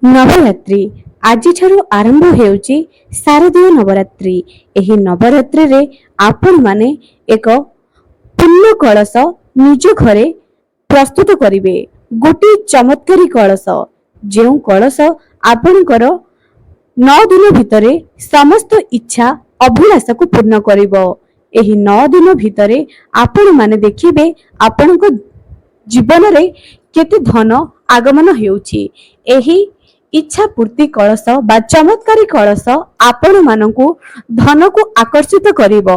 नवरात्रि आज आरंभ हेउची शारदीय नवरात्रि। एही नवरात्रि रे आपण माने एक पुण्य कलश निज घरे प्रस्तुत करिवे। गोटे चमत्कारी कलश जो कलश आपणकर 9 दिन भितरे समस्त इच्छा अभिलाष को पूर्ण करिवो। एही 9 दिन भितरे आपण माने देखिबे आपणको जीवन रे केते धन आगमन हेउची। एही इच्छा पूर्ति कलश बा चमत्कारी कलश आपण मानकु धन को आकर्षित करिवो।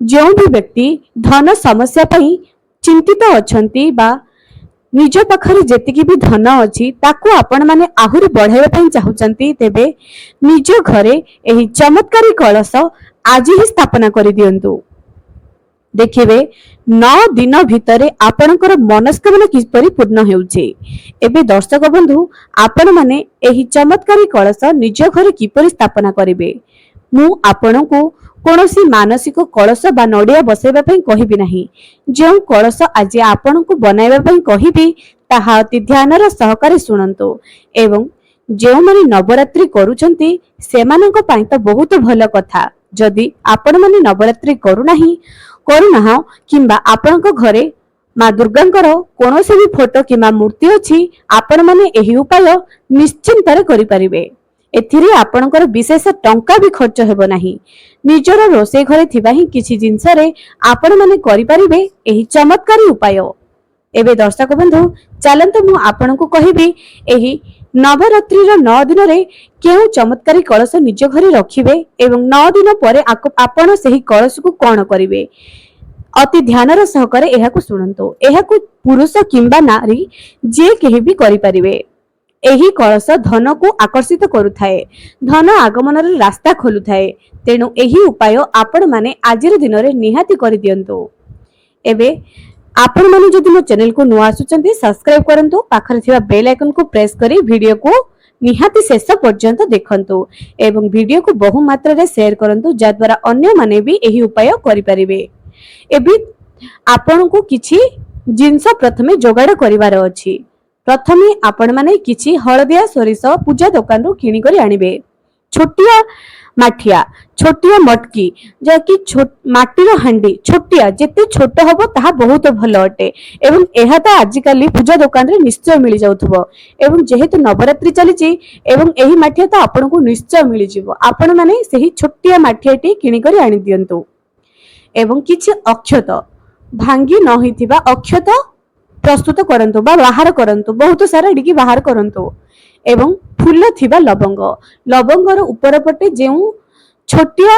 जो भी व्यक्ति धन समस्या पई चिंतित अछंती बा निज पाखरे जेतिकी भी धन अछि ताकू आपण माने आहुरी बढ़ाइबा पई चाहुचंती तेबे निज घरे एही चमत्कारी कलश आज ही स्थापना करि दियंतु। देखिबे 9 दिन भितरे आपणकर मनस्कामना किपरि पूर्ण हेउछे। एबे दर्शक बंधु आपण माने एही चमत्कारी कलश निज घरे किपरि स्थापना करिवे। मु आपणको कोनोसी मानसिक कलश बा नडिया बसेबा पई कहिबि नाही। जो कलश आज आपणको बनाइबा पई कहिबि ताहा अति ध्यानर सहकारे सुनंतो। एवं जो माने नवरात्रि करूछंती सेमानक पई तो बहुत भल कथा। जदि आपण माने नवरात्रि करू नाही करूना किंबा आपणक घरे माँ दुर्गांकर कोनोसी भी फोटो किंबा मूर्ति अछि आपण माने एही उपाय निश्चिंतरे करि परिबे। एथिरे आपणकर विशेष टंका भी खर्च हेबो नाही। निजर रोसे घरे थिबा ही किछि जिंस रे आपण माने करि परिबे एही चमत्कारी उपाय। एबे दर्शक बंधु चलंतु मु आपणको कहिबी एही नवरात्रि 9 दिन रे केउ चमत्कारी कलश निज घरे रखिबे एवं 9 दिन परे आपण सेही कलश को कोन करिवे। अति ध्यानर सहकारे एहाकु सुनंतो। एहाकु पुरुष किंबा नारी जे केहि भी करि परिबे। एही कलश धन को आकर्षित करुथाए, धन आगमन रे रास्ता खोलुथाए। तेनु एही उपाय आपण माने आजिर दिन रे निहाती करि दियंतो। एबे आपण माने जदि मो चैनल को नुआ आसुचंती सब्सक्राइब करंतु, पाखरे थिबा बेल आइकन को प्रेस करी वीडियो को निहाती शेष पर्यंत देखंतु एवं वीडियो को बहु मात्रा रे शेयर करंतु जा द्वारा अन्य माने भी एही उपाय करि परिबे। एबे आपण को किछि जिंस प्रथमे जोगाड़ करिवार अछि। प्रथमे आपण माने किछि हळदिया सोरिष पूजा दुकान रो किनि करी आनिबे। छोटिया माठिया, छोटिया मटकी जाकि माटीर हांडी छोटिया जेते छोट हबो ताहा बहुत भल अटे। एवं एहा त आजिकाली पूजा दुकान रे निश्चय मिली जाउथबो। एवं जेहेतु नवरात्रि चलीची एवं एही माठिया त आपण को निश्चय मिली जिवो। आपण माने सेही छोटिया माठियाटी किनि करी आनि दियंतु। एवं किछि अक्षत भांगी न होइथिबा अक्षत प्रस्तुत करंतु बा बाहर करंतु, बहुत सारा डिकी बाहर करंतु। एवं फूल थिबा लवंग, लवंगर ऊपर पटे जेउ छोटिया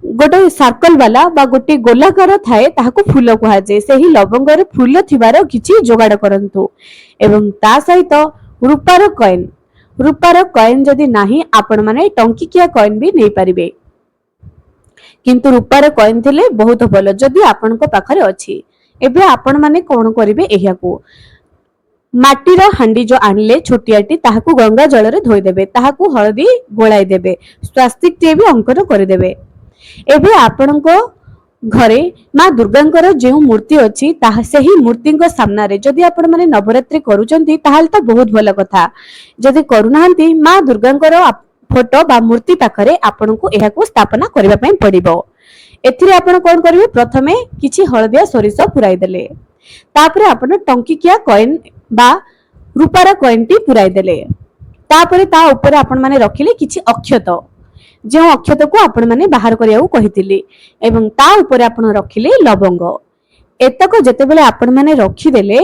गोटे सर्कल वाला बा गोटे गोलाकार थाए ताहाको फूल कहा जाय। सेही लवंगर फूल थिबार किछि जोगाड़ करंतु। एवं ता सहित रूपार कॉइन, रूपार कॉइन जदि नाही आपण माने टंकिकिया कॉइन भी नै परिबे। किंतु रूपार कॉइन थिले बहुत भल जदि आपनको पाखरे अछि। एबे आपण माने कोन करिवे एहाकू माटीर हांडी जो आनले छोटियाटी ताहाकू गंगा जल रे धोई देबे, ताहाकू हळदी गोळाई देबे, स्वास्तिक टे भी अंकन करि देबे। एबे आपनको घरे माँ दुर्गांकर जेउ मूर्ति अछि ताहा सेही मूर्तिंक सामना रे जदि आपण माने नवरात्रि करूचंती ताहाल त बहुत भल कथा। जदि करूनाहंती माँ दुर्गांकर फोटो बा मूर्ति पाखरे आपनको एहाकू स्थापना करिबा पई पड़िबो। एथिरे आपण कोन करिवे प्रथमे किछि हळदिया सोरिष पुराई देले, तापरे आपण टंकिकिया कॉइन बा रूपारा कॉइन टी पुराई देले। तापरे ता ऊपर आपण माने रखिले किछि अक्षत, जे अक्षत को आपण माने बाहर करियाउ कहितिले। एवं ता ऊपर आपण रखिले लवंग। एतक जेतेबेले आपण माने रखि देले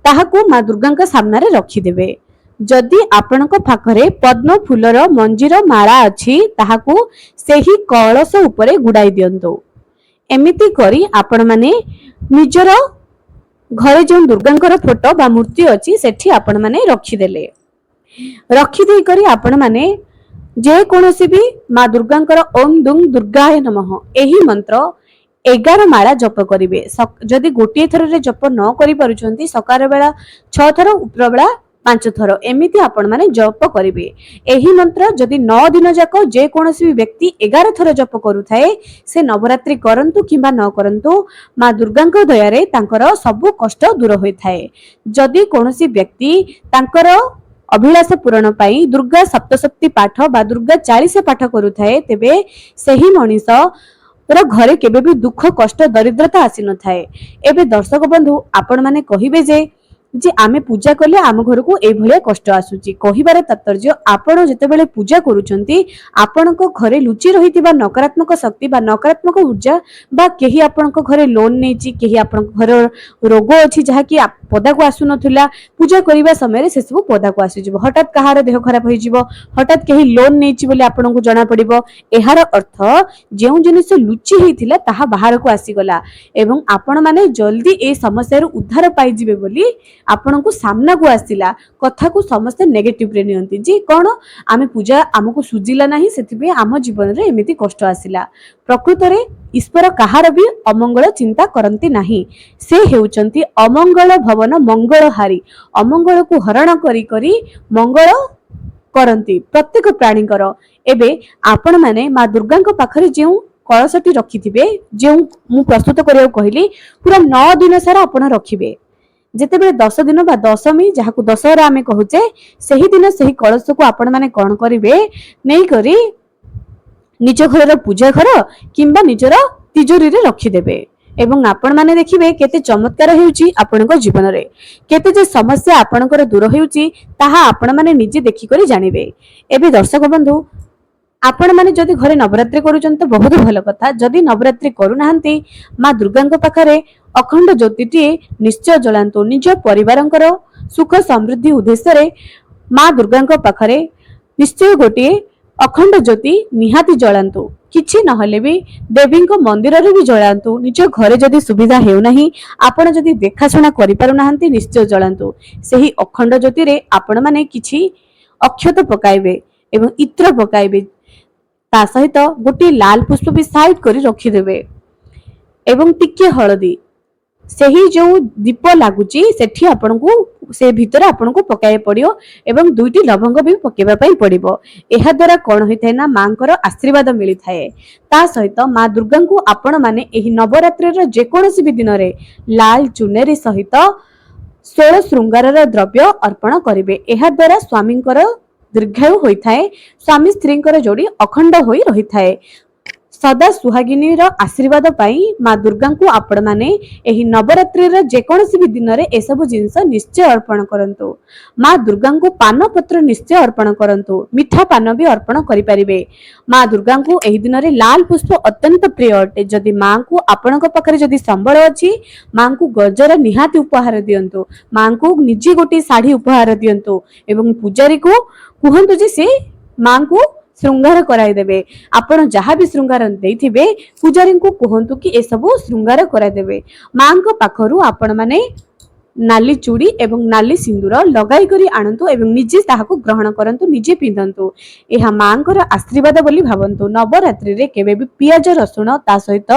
ताहाकू माँ दुर्गांका सामना रे रखि देबे। जदि आपणक पाखरे पद्म फूलर मंजीर माला अछि ताहाकू सेही कलश ऊपरे गुडाई दियंतो। एमिति करी आपण माने निजर घरे जो दुर्गांकर फोटो बा मूर्ति अछि सेठी आपण माने रखि देले। रखि देई करी आपण माने जे कोनोसी भी माँ दुर्गांकर ओम दुं दुर्गाय नमः एही मंत्र 11 माला जप करिवे। जदि गोटिए थर रे जप न करि पारुचंती सकार बेला 6 थर उपरा बेला 5 थर एमिति आपण माने जप करिवे। एही मंत्र जदि 9 दिन जाक जे कोनोसी भी व्यक्ति 11 थर जप करूथाए से नवरात्रि करंतु किंबा न करंतु माँ दुर्गांक दया रे तांकर सब कष्ट दूर होइथाए। जदि कोनोसी व्यक्ति तांकर अभिलाष पूरण पाई दुर्गा सप्तशती पाठ बा दुर्गा 40 पाठ करुथाए तेबे सही मनीष घरे केबे भी दुख कष्ट दरिद्रता आसी न थाए। एबे दर्शक बंधु आपण माने कहिबे जे आमे पूजा कले आम घर को ए भलिया कष्ट आसुची कहिबार तात्पर्य आपण जेतेबेले पूजा करूचंती आपणको घरे लुचि रहितिबा नकारात्मक शक्ति बा नकारात्मक ऊर्जा बा केही आपणको घरे लोन नेची केही आपणको घर रोग अछि जहा कि पदा को आसु नथिला पूजा करिबा समय से सब पदा को आसी जिवो हठात कहार देह खराब होई जिवो हठात केही लोन नेची बोले आपणको जणा पड़िबो एहार अर्थ जेउ जिनिस लुचि हेतिला ताहा बाहर को आसी गला एवं आपण माने जल्दी ए समस्या रु उद्धार पाई जिवे बोली आपनको सामना को आसिला कथा को समस्त नेगेटिव रे नियंती जी कोन आमे पूजा हमको सुजिला नाही सेतिबे आम जीवन रे एमिति कष्ट आसिला प्रकृत रे ईश्वर कहार भी अमंगल चिंता करंती नाही से हेउचंती अमंगल भवन मंगलहारी अमंगल को हरण करी करी मंगल करंती प्रत्येक प्राणीकर एबे आपण माने मां दुर्गा को पाखरे जेउ कलशटी रखिथिबे जेउ मु प्रस्तुत करियो कहली पूरा 9 दिन सारा आपण रखिबे जेतेबेले 10 दिन बा दशमी जहाकू दशहरा आमे कहूचे सही दिन सही कलश को आपण माने कोन करिवे नै करी निज घर पूजा घर किंबा निजर तिजोरी रे रखी देबे एवं आपण माने देखिबे केते चमत्कार हेउची आपनको जीवन रे केते जे समस्या आपनकर दूर हेउची ताहा आपण माने निजे देखि करी जानिबे। एबे दर्शक बंधु आपण माने जदि घरे नवरात्रि करूचन तो बहुत भल कथा जदि नवरात्रि करू नाहंती मां दुर्गांक पाखरे अखंड ज्योतिटी निश्चय जलांतु निज परिवारंकर सुख समृद्धि उद्देश्य रे मां दुर्गांक पाखरे निश्चय गोटे अखंड ज्योति निहाती जलांतु किछि नहले भी देवी मंदिर रे भी जलांतु निज घरे जदि सुविधा हेउ नाही आपण जदि देखाशुना करि पारु नाहंती निश्चय जलांतु सेही अखंड ज्योति रे आपण माने किछि अक्षत पकाइबे एवं इत्र पकाइबे ता सहित गोटे लाल पुष्प भी साइड करी रखी देबे एवं टिके हळदी सेही जो दीप लागुची सेठी आपनकू से भीतर आपनकू पकाय पड़ियो एवं दुईटी लवंग भी पकेबा पई पड़िबो एहा द्वारा कोन होइथाय ना मांकर आशीर्वाद मिली थाए ता सहित मां दुर्गा को आपण माने एही नवरात्रि रे जे कोनोसी भी दिन रे लाल चुनेरी सहित 16 श्रृंगार द्रव्य अर्पण करिवे एहा द्वारा स्वामींकर दीर्घायु होइथाय स्वामी स्त्रींकर जोड़ी अखंड होई रहिथाय सदा सुहागिनी रो आशीर्वाद पाई मां दुर्गा को आपण माने एही नवरात्रि रे जे कोनोसी भी दिन रे ए सब जिंस निश्चय अर्पण करंतु मां दुर्गा को पान पत्र निश्चय अर्पण करंतु मिठा पान भी अर्पण करि परिबे मां दुर्गा को एही दिन रे लाल पुष्प अत्यंत प्रिय अटे जदि मां को आपण को पाखरे जदि संबळ अछि मां को गजर निहाती उपहार दियंतु मां को निजी गोटी साड़ी उपहार दियंतु एवं पूजारी को कुहंतु जे से मां को श्रृंगार कराई देबे आपण जहां भी श्रृंगार देथिबे पूजारी को कहंतु कि ए सब श्रृंगार कराई देबे मां को पाखरु आपण माने नाली चूड़ी एवं नाली सिंदूर लगाई करी आनंतु एवं निजे ताहाको ग्रहण करंतु निजे पिंधंतु एहा मांकर आशीर्वाद बोली भावंतु नवरात्रि रे केबे भी पियाज रसुण ता सहित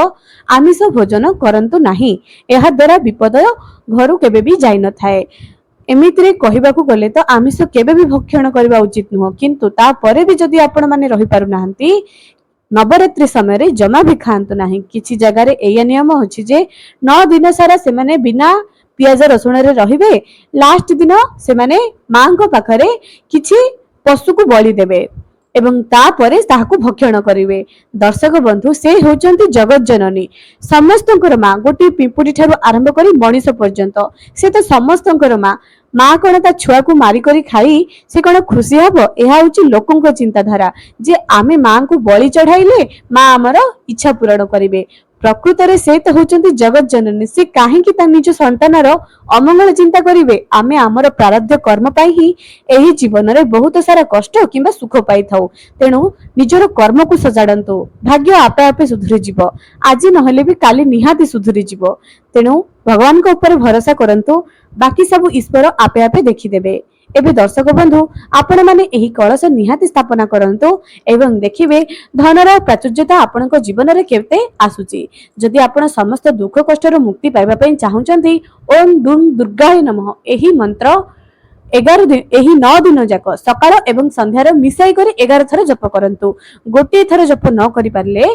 आमिष भोजन करंतु नाही एहा द्वारा विपद घरु केबे भी जाई न थाए एमितिरे कहिबाकू गले तो आमिष केबे भी भक्षण करबा उचित नुह किंतु ता परे भी जदि आपण माने रहि पारु नाहंती नवरात्रि समय रे जमा भी खांतु नाही किछि जगह रे एया नियम अछि जे 9 दिन सारा से माने बिना पियाज रसुण रे रहिबे लास्ट दिन से माने मां को पाखरे किछि पशु को बलि देबे एवं तापरे ताहाकू भक्षण करिवे दर्शक बंधु से होचंती जगत जननी समस्तंकर मां गोटी पिंपुडी ठारू आरंभ करी मनीष पर्यंत से तो समस्तंकर मां कोन ता छुआ को मारी करी खाई से कोन खुशी हबो एहा होची लोकंक चिंताधारा जे आमे मां को बलि चढ़ाइले मां हमर इच्छा पूर्ण करिवे प्रकृत रे से तो होचंती जगत जननी से काहे कि ता निज संतानर अमंगल चिंता करिवे आमे हमर प्रारब्ध कर्म पाई ही एही जीवन रे बहुत सारा कष्ट किंबा सुख पाई थाउ तेनु निजर कर्म को सजाडंतु भाग्य आपे आपे सुधरी जिवो आज नहले भी काली निहाती सुधरी जिवो तेनु भगवान को ऊपर भरोसा करंतु बाकी सब ईश्वर आपे आपे देखि देबे एबे दर्शक बंधु आपण माने एही कलश निहाती स्थापना करंतु एवं देखिबे धनर प्राचुर्यता आपनक जीवन रे केते आसुची जदि आपण समस्त दुख कष्ट रो मुक्ति पाइबा पई चाहुचंती ओम दुं दुर्गाय नमः एही मंत्र 11 दिन एही 9 दिन जाक सकाळ एवं संध्यार मिसाई करी 11 थर जप करंतु गोटे थर जप न करि पारले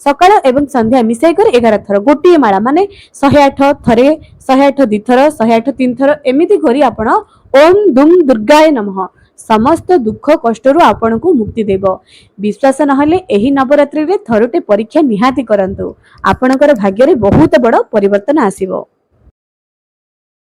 सकाळ एवं संध्या मिसाई कर 11 थर गोटे माला माने 108 थरे 108 दिथर 108 3 थर एमिति करी आपण ଓମ୍ ଦୁମ୍ ଦୁର୍ଗାୟ ନମଃ ସମସ୍ତ ଦୁଃଖ କଷ୍ଟରୁ ଆପଣଙ୍କୁ ମୁକ୍ତି ଦେବ। ବିଶ୍ୱାସ ନହେଲେ ଏହି ନବରାତ୍ରିରେ ଥରୁଟେ ପରୀକ୍ଷା ନିହାତି କରନ୍ତୁ। ଆପଣଙ୍କର ଭାଗ୍ୟରେ ବହୁତ ବଡ଼ ପରିବର୍ତ୍ତନ ଆସିବ।